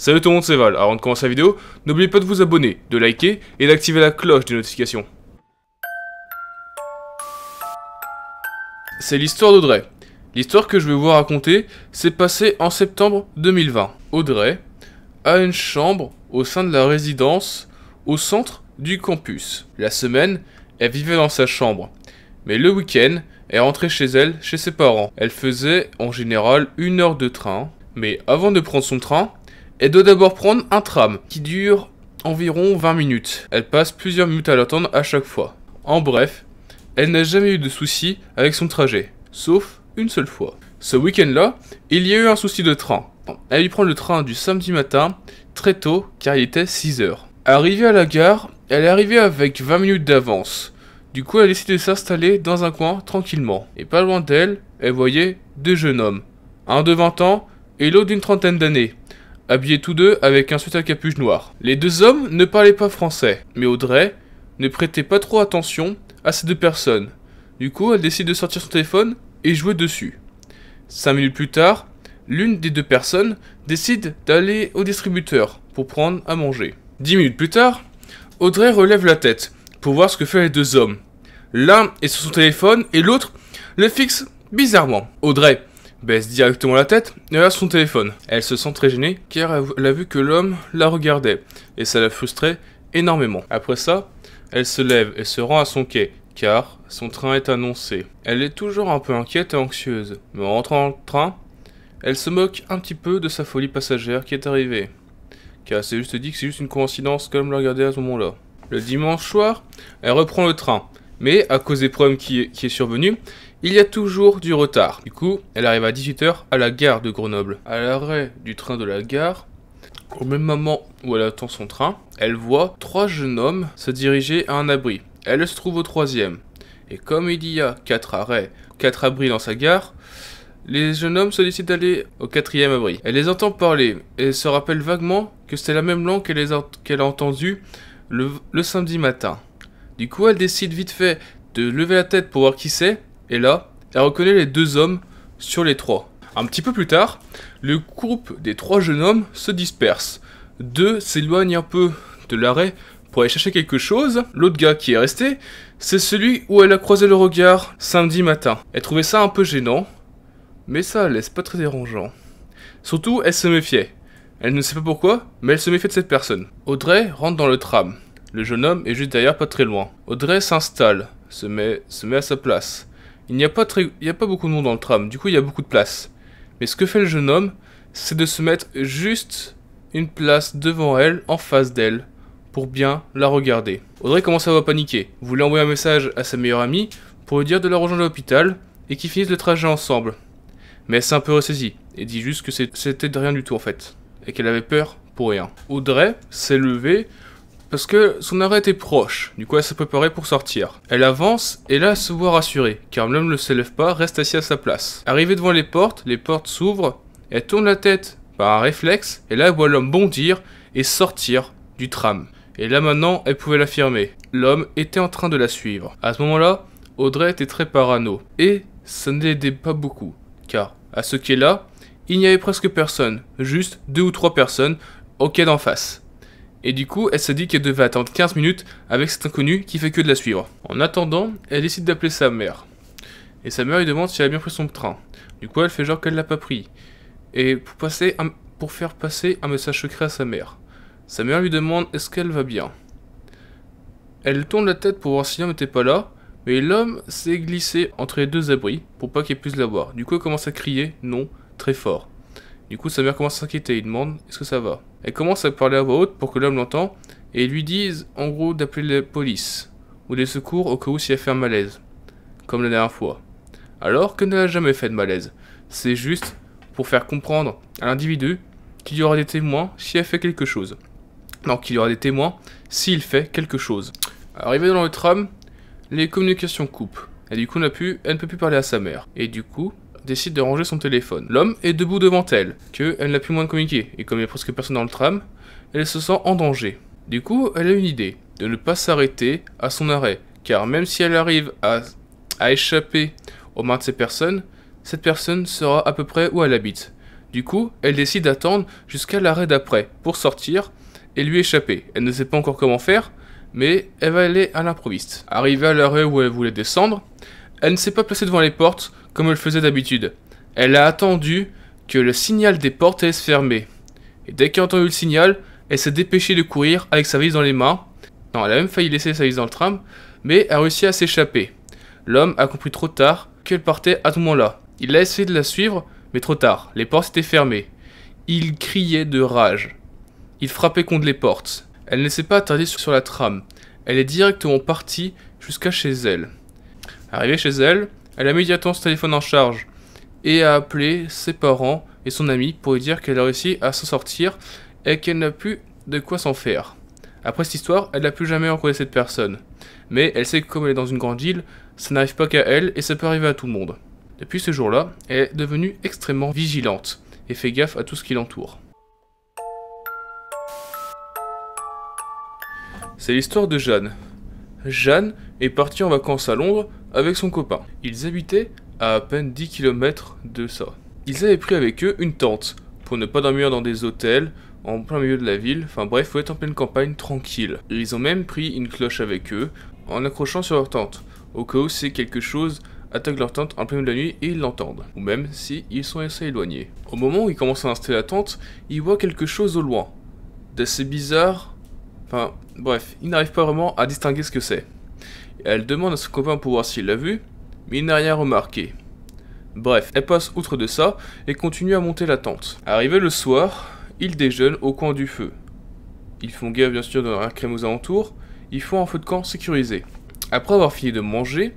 Salut tout le monde, c'est Val. Avant de commencer la vidéo, n'oubliez pas de vous abonner, de liker et d'activer la cloche des notifications. C'est l'histoire d'Audrey. L'histoire que je vais vous raconter s'est passée en septembre 2020. Audrey a une chambre au sein de la résidence au centre du campus. La semaine, elle vivait dans sa chambre. Mais le week-end, elle est rentrée chez elle, chez ses parents. Elle faisait en général 1 heure de train. Mais avant de prendre son train, elle doit d'abord prendre un tram qui dure environ 20 minutes. Elle passe plusieurs minutes à l'attendre à chaque fois. En bref, elle n'a jamais eu de soucis avec son trajet, sauf une seule fois. Ce week-end-là, il y a eu un souci de train. Elle dut prendre le train du samedi matin, très tôt, car il était 6 heures. Arrivée à la gare, elle est arrivée avec 20 minutes d'avance. Du coup, elle a décidé de s'installer dans un coin tranquillement. Et pas loin d'elle, elle voyait 2 jeunes hommes. Un de 20 ans et l'autre d'une trentaine d'années, habillés tous deux avec un sweat à capuche noire. Les 2 hommes ne parlaient pas français, mais Audrey ne prêtait pas trop attention à ces 2 personnes. Du coup, elle décide de sortir son téléphone et jouer dessus. 5 minutes plus tard, l'une des 2 personnes décide d'aller au distributeur pour prendre à manger. 10 minutes plus tard, Audrey relève la tête pour voir ce que font les 2 hommes. L'un est sur son téléphone et l'autre le fixe bizarrement. Audrey baisse directement la tête et regarde son téléphone. Elle se sent très gênée car elle a vu que l'homme la regardait et ça la frustrait énormément. Après ça, elle se lève et se rend à son quai car son train est annoncé. Elle est toujours un peu inquiète et anxieuse, mais en rentrant dans le train, elle se moque un petit peu de sa folie passagère qui est arrivée. Car elle s'est juste dit que c'est juste une coïncidence comme la regardait à ce moment-là. Le dimanche soir, elle reprend le train, mais à cause des problèmes qui est survenu, il y a toujours du retard. Du coup, elle arrive à 18 h à la gare de Grenoble. À l'arrêt du train de la gare, au même moment où elle attend son train, elle voit 3 jeunes hommes se diriger à un abri. Elle se trouve au 3e. Et comme il y a 4 arrêts, 4 abris dans sa gare, les jeunes hommes se décident d'aller au 4e abri. Elle les entend parler et se rappelle vaguement que c'est la même langue qu'elle a entendue le samedi matin. Du coup, elle décide vite fait de lever la tête pour voir qui c'est. Et là, elle reconnaît les 2 hommes sur les 3. Un petit peu plus tard, le groupe des 3 jeunes hommes se disperse. 2 s'éloignent un peu de l'arrêt pour aller chercher quelque chose. L'autre gars qui est resté, c'est celui où elle a croisé le regard samedi matin. Elle trouvait ça un peu gênant, mais ça laisse pas très dérangeant. Surtout, elle se méfiait. Elle ne sait pas pourquoi, mais elle se méfiait de cette personne. Audrey rentre dans le tram. Le jeune homme est juste derrière, pas très loin. Audrey s'installe, se met à sa place. Il n'y a pas beaucoup de monde dans le tram, du coup il y a beaucoup de place. Mais ce que fait le jeune homme, c'est de se mettre juste une place devant elle, en face d'elle, pour bien la regarder. Audrey commence à paniquer, voulait envoyer un message à sa meilleure amie pour lui dire de la rejoindre à l'hôpital et qu'ils finissent le trajet ensemble. Mais elle s'est un peu ressaisie et dit juste que c'était de rien du tout en fait, et qu'elle avait peur pour rien. Audrey s'est levée parce que son arrêt était proche, du coup elle s'est préparée pour sortir. Elle avance et là elle se voit rassurée, car l'homme ne se lève pas, reste assis à sa place. Arrivée devant les portes s'ouvrent, elle tourne la tête par un réflexe, et là elle voit l'homme bondir et sortir du tram. Et là maintenant elle pouvait l'affirmer, l'homme était en train de la suivre. À ce moment-là, Audrey était très parano, et ça ne l'aidait pas beaucoup, car à ce quai-là, il n'y avait presque personne, juste 2 ou 3 personnes au quai d'en face. Et du coup, elle s'est dit qu'elle devait attendre 15 minutes avec cet inconnu qui fait que de la suivre. En attendant, elle décide d'appeler sa mère. Et sa mère lui demande si elle a bien pris son train. Du coup, elle fait genre qu'elle l'a pas pris. Et pour faire passer un message secret à sa mère. Sa mère lui demande est-ce qu'elle va bien. Elle tourne la tête pour voir si l'homme n'était pas là, mais l'homme s'est glissé entre les 2 abris pour pas qu'elle puisse la voir. Du coup, elle commence à crier non très fort. Du coup, sa mère commence à s'inquiéter, il demande est-ce que ça va. Elle commence à parler à voix haute pour que l'homme l'entende et lui dise en gros d'appeler la police ou les secours au cas où si elle fait un malaise, comme la dernière fois. Alors qu'elle n'a jamais fait de malaise. C'est juste pour faire comprendre à l'individu qu'il y aura des témoins si elle fait quelque chose. Non, qu'il y aura des témoins s'il fait quelque chose. Arrivée dans le tram, les communications coupent. Et du coup, elle ne peut plus parler à sa mère. Et du coup, décide de ranger son téléphone. L'homme est debout devant elle, qu'elle n'a plus moins de communiquer, et comme il n'y a presque personne dans le tram, elle se sent en danger. Du coup, elle a une idée, de ne pas s'arrêter à son arrêt, car même si elle arrive à échapper aux mains de cette personne sera à peu près où elle habite. Du coup, elle décide d'attendre jusqu'à l'arrêt d'après pour sortir et lui échapper. Elle ne sait pas encore comment faire, mais elle va aller à l'improviste. Arrivée à l'arrêt où elle voulait descendre, elle ne s'est pas placée devant les portes comme elle faisait d'habitude. Elle a attendu que le signal des portes allait se fermer. Et dès qu'elle a entendu le signal, elle s'est dépêchée de courir avec sa valise dans les mains. Non, elle a même failli laisser sa valise dans le tram, mais a réussi à s'échapper. L'homme a compris trop tard qu'elle partait à ce moment-là. Il a essayé de la suivre, mais trop tard. Les portes étaient fermées. Il criait de rage. Il frappait contre les portes. Elle ne s'est pas attardée sur la trame. Elle est directement partie jusqu'à chez elle. Arrivée chez elle, elle a immédiatement son téléphone en charge et a appelé ses parents et son ami pour lui dire qu'elle a réussi à s'en sortir et qu'elle n'a plus de quoi s'en faire. Après cette histoire, elle n'a plus jamais rencontré cette personne. Mais elle sait que comme elle est dans une grande ville, ça n'arrive pas qu'à elle et ça peut arriver à tout le monde. Depuis ce jour-là, elle est devenue extrêmement vigilante et fait gaffe à tout ce qui l'entoure. C'est l'histoire de Jeanne. Jeanne est partie en vacances à Londres avec son copain. Ils habitaient à peine 10 km de ça. Ils avaient pris avec eux une tente pour ne pas dormir dans des hôtels en plein milieu de la ville. Enfin bref, faut être en pleine campagne tranquille. Ils ont même pris une cloche avec eux en accrochant sur leur tente, au cas où c'est quelque chose attaque leur tente en plein milieu de la nuit et ils l'entendent, ou même si ils sont assez éloignés. Au moment où ils commencent à installer la tente, ils voient quelque chose au loin, d'assez bizarre. Enfin bref, ils n'arrivent pas vraiment à distinguer ce que c'est. Elle demande à son copain pour voir s'il l'a vu, mais il n'a rien remarqué. Bref, elle passe outre de ça et continue à monter la tente. Arrivé le soir, ils déjeunent au coin du feu. Ils font gaffe bien sûr de rien crème aux alentours, ils font un feu de camp sécurisé. Après avoir fini de manger,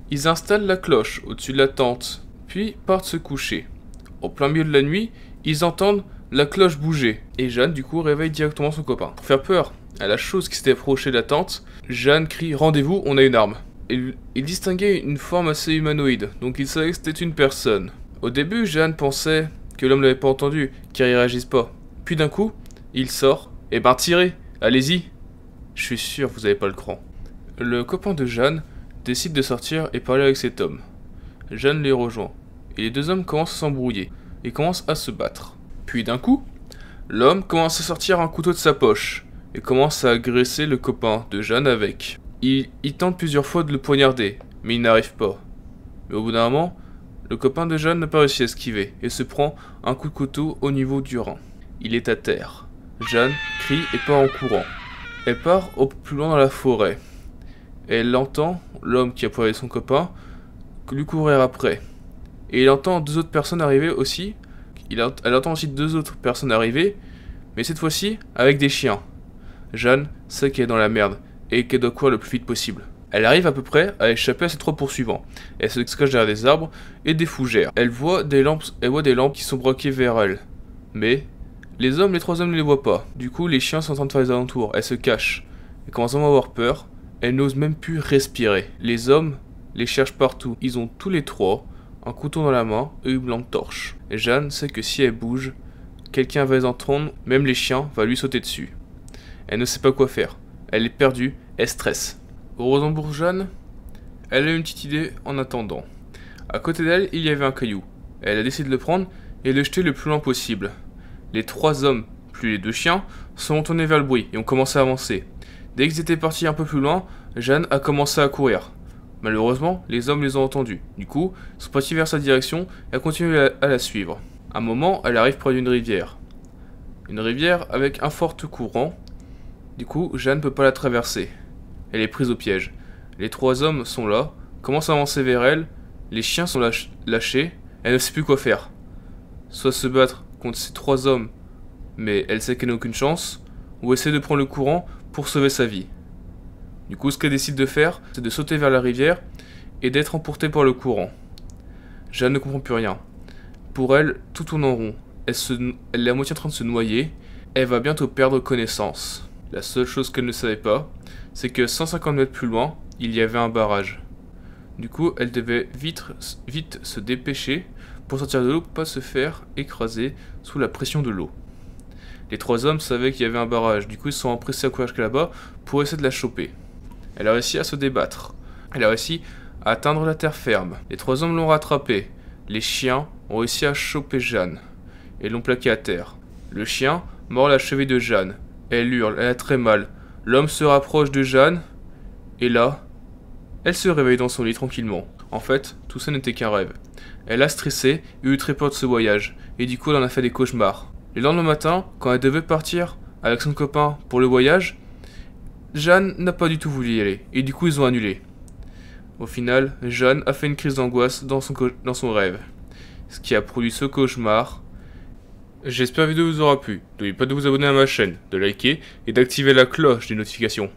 ils installent la cloche au-dessus de la tente, puis partent se coucher. Au plein milieu de la nuit, ils entendent la cloche bouger, et Jeanne du coup réveille directement son copain. Pour faire peur à la chose qui s'était approchée de la tente, Jeanne crie « Rendez-vous, on a une arme ». Il distinguait une forme assez humanoïde, donc il savait que c'était une personne. Au début, Jeanne pensait que l'homme l'avait pas entendu, car il réagisse pas. Puis d'un coup, il sort, « Eh ben tirez, allez-y !» Je suis sûr vous avez pas le cran. Le copain de Jeanne décide de sortir et parler avec cet homme. Jeanne les rejoint, et les deux hommes commencent à s'embrouiller, et commencent à se battre. Puis d'un coup, l'homme commence à sortir un couteau de sa poche, et commence à agresser le copain de Jeanne avec. Il tente plusieurs fois de le poignarder, mais il n'arrive pas. Mais au bout d'un moment, le copain de Jeanne n'a pas réussi à esquiver, et se prend un coup de couteau au niveau du rein. Il est à terre. Jeanne crie et part en courant. Elle part au plus loin dans la forêt. Et elle entend l'homme qui a poignardé son copain lui courir après. Et il entend deux autres personnes arriver aussi. Elle entend aussi deux autres personnes arriver, mais cette fois-ci avec des chiens. Jeanne sait qu'elle est dans la merde et qu'elle doit courir le plus vite possible. Elle arrive à peu près à échapper à ses trois poursuivants. Elle se cache derrière des arbres et des fougères. Elle voit des lampes qui sont braquées vers elle. Mais les trois hommes ne les voient pas. Du coup, les chiens sont en train de faire les alentours. Elle se cache. Elle commence à avoir peur. Elle n'ose même plus respirer. Les hommes les cherchent partout. Ils ont tous les trois un couteau dans la main et une lampe torche. Et Jeanne sait que si elle bouge, quelqu'un va les entendre, même les chiens va lui sauter dessus. Elle ne sait pas quoi faire. Elle est perdue, elle stresse. Heureusement pour Jeanne, elle a une petite idée en attendant. À côté d'elle, il y avait un caillou. Elle a décidé de le prendre et de le jeter le plus loin possible. Les trois hommes, plus les deux chiens, sont tournés vers le bruit et ont commencé à avancer. Dès qu'ils étaient partis un peu plus loin, Jeanne a commencé à courir. Malheureusement, les hommes les ont entendus. Du coup, ils sont partis vers sa direction et a continué à la suivre. À un moment, elle arrive près d'une rivière. Une rivière avec un fort courant. Du coup, Jeanne ne peut pas la traverser. Elle est prise au piège. Les trois hommes sont là, commencent à avancer vers elle. Les chiens sont lâchés. Elle ne sait plus quoi faire. Soit se battre contre ces trois hommes, mais elle sait qu'elle n'a aucune chance, ou essayer de prendre le courant pour sauver sa vie. Du coup, ce qu'elle décide de faire, c'est de sauter vers la rivière et d'être emportée par le courant. Jeanne ne comprend plus rien. Pour elle, tout tourne en rond. Elle est à moitié en train de se noyer. Elle va bientôt perdre connaissance. La seule chose qu'elle ne savait pas, c'est que 150 mètres plus loin, il y avait un barrage. Du coup, elle devait vite se dépêcher pour sortir de l'eau pour pas se faire écraser sous la pression de l'eau. Les trois hommes savaient qu'il y avait un barrage, du coup ils se sont empressés à courir jusqu'à là-bas pour essayer de la choper. Elle a réussi à se débattre. Elle a réussi à atteindre la terre ferme. Les trois hommes l'ont rattrapée. Les chiens ont réussi à choper Jeanne. et l'ont plaqué à terre. Le chien mord la cheville de Jeanne. Elle hurle, elle a très mal. L'homme se rapproche de Jeanne, et là, elle se réveille dans son lit tranquillement. En fait, tout ça n'était qu'un rêve. Elle a stressé et eu très peur de ce voyage, et du coup elle en a fait des cauchemars. Le lendemain matin, quand elle devait partir avec son copain pour le voyage, Jeanne n'a pas du tout voulu y aller, et du coup ils ont annulé. Au final, Jeanne a fait une crise d'angoisse dans son rêve, ce qui a produit ce cauchemar. J'espère que la vidéo vous aura plu. N'oubliez pas de vous abonner à ma chaîne, de liker et d'activer la cloche des notifications.